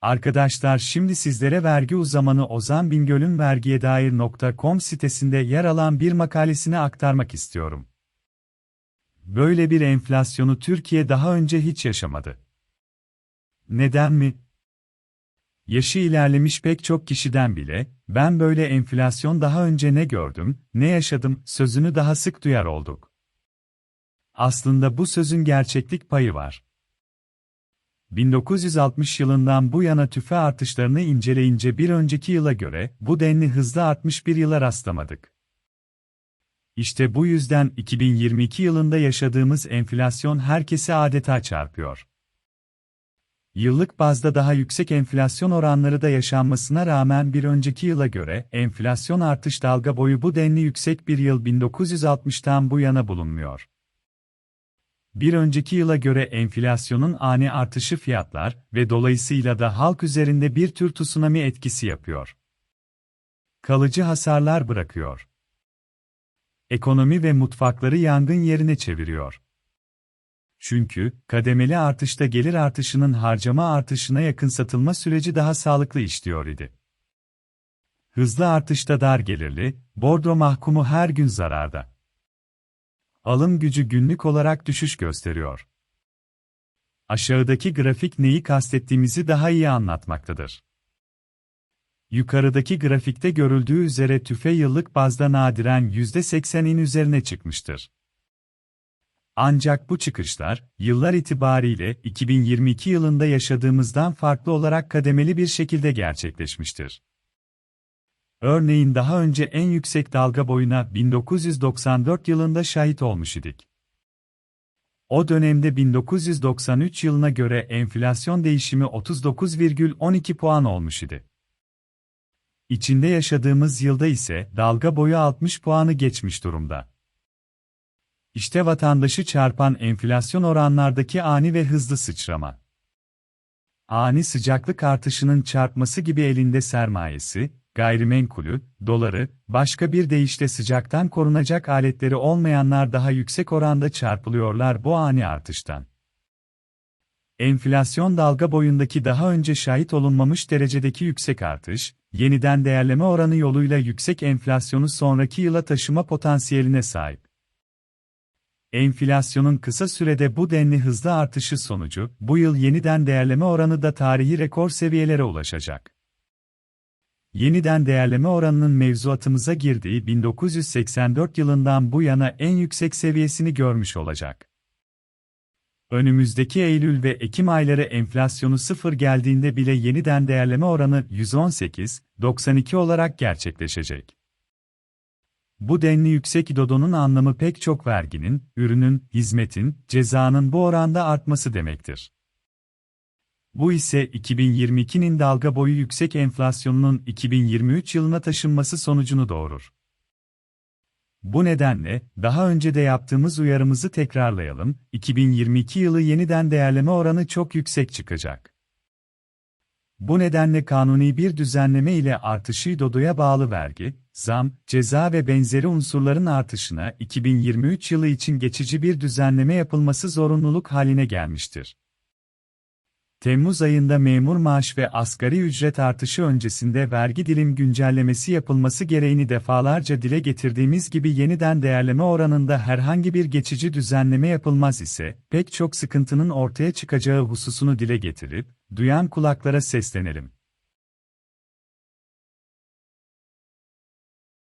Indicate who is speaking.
Speaker 1: Arkadaşlar şimdi sizlere vergi uzmanı Ozan Bingöl'ün vergiyedair.com sitesinde yer alan bir makalesini aktarmak istiyorum. Böyle bir enflasyonu Türkiye daha önce hiç yaşamadı. Neden mi? Yaşı ilerlemiş pek çok kişiden bile, ben böyle enflasyon daha önce ne gördüm, ne yaşadım, sözünü daha sık duyar olduk. Aslında bu sözün gerçeklik payı var. 1960 yılından bu yana tüfe artışlarını inceleyince bir önceki yıla göre bu denli hızlı artmış bir yıla rastlamadık. İşte bu yüzden 2022 yılında yaşadığımız enflasyon herkesi adeta çarpıyor. Yıllık bazda daha yüksek enflasyon oranları da yaşanmasına rağmen bir önceki yıla göre enflasyon artış dalga boyu bu denli yüksek bir yıl 1960'tan bu yana bulunmuyor. Bir önceki yıla göre enflasyonun ani artışı fiyatlar ve dolayısıyla da halk üzerinde bir tür tsunami etkisi yapıyor. Kalıcı hasarlar bırakıyor. Ekonomi ve mutfakları yangın yerine çeviriyor. Çünkü kademeli artışta gelir artışının harcama artışına yakın satılma süreci daha sağlıklı işliyor idi. Hızlı artışta dar gelirli, bordro mahkumu her gün zararda. Alım gücü günlük olarak düşüş gösteriyor. Aşağıdaki grafik neyi kastettiğimizi daha iyi anlatmaktadır. Yukarıdaki grafikte görüldüğü üzere tüfe yıllık bazda nadiren %80'in üzerine çıkmıştır. Ancak bu çıkışlar, yıllar itibariyle 2022 yılında yaşadığımızdan farklı olarak kademeli bir şekilde gerçekleşmiştir. Örneğin daha önce en yüksek dalga boyuna 1994 yılında şahit olmuş idik. O dönemde 1993 yılına göre enflasyon değişimi 39,12 puan olmuş idi. İçinde yaşadığımız yılda ise dalga boyu 60 puanı geçmiş durumda. İşte vatandaşı çarpan enflasyon oranlardaki ani ve hızlı sıçrama. Ani sıcaklık artışının çarpması gibi elinde sermayesi, gayrimenkulü, doları, başka bir deyişle sıcaktan korunacak aletleri olmayanlar daha yüksek oranda çarpılıyorlar bu ani artıştan. Enflasyon dalga boyundaki daha önce şahit olunmamış derecedeki yüksek artış, yeniden değerleme oranı yoluyla yüksek enflasyonu sonraki yıla taşıma potansiyeline sahip. Enflasyonun kısa sürede bu denli hızlı artışı sonucu, bu yıl yeniden değerleme oranı da tarihi rekor seviyelere ulaşacak. Yeniden değerleme oranının mevzuatımıza girdiği 1984 yılından bu yana en yüksek seviyesini görmüş olacak. Önümüzdeki Eylül ve Ekim ayları enflasyonu sıfır geldiğinde bile yeniden değerleme oranı %18,92 olarak gerçekleşecek. Bu denli yüksek İDO'nun anlamı pek çok verginin, ürünün, hizmetin, cezanın bu oranda artması demektir. Bu ise 2022'nin dalga boyu yüksek enflasyonunun 2023 yılına taşınması sonucunu doğurur. Bu nedenle, daha önce de yaptığımız uyarımızı tekrarlayalım, 2022 yılı yeniden değerleme oranı çok yüksek çıkacak. Bu nedenle kanuni bir düzenleme ile artışı İDO'ya bağlı vergi, zam, ceza ve benzeri unsurların artışına 2023 yılı için geçici bir düzenleme yapılması zorunluluk haline gelmiştir. Temmuz ayında memur maaş ve asgari ücret artışı öncesinde vergi dilim güncellemesi yapılması gereğini defalarca dile getirdiğimiz gibi yeniden değerleme oranında herhangi bir geçici düzenleme yapılmaz ise, pek çok sıkıntının ortaya çıkacağı hususunu dile getirip, duyan kulaklara seslenelim.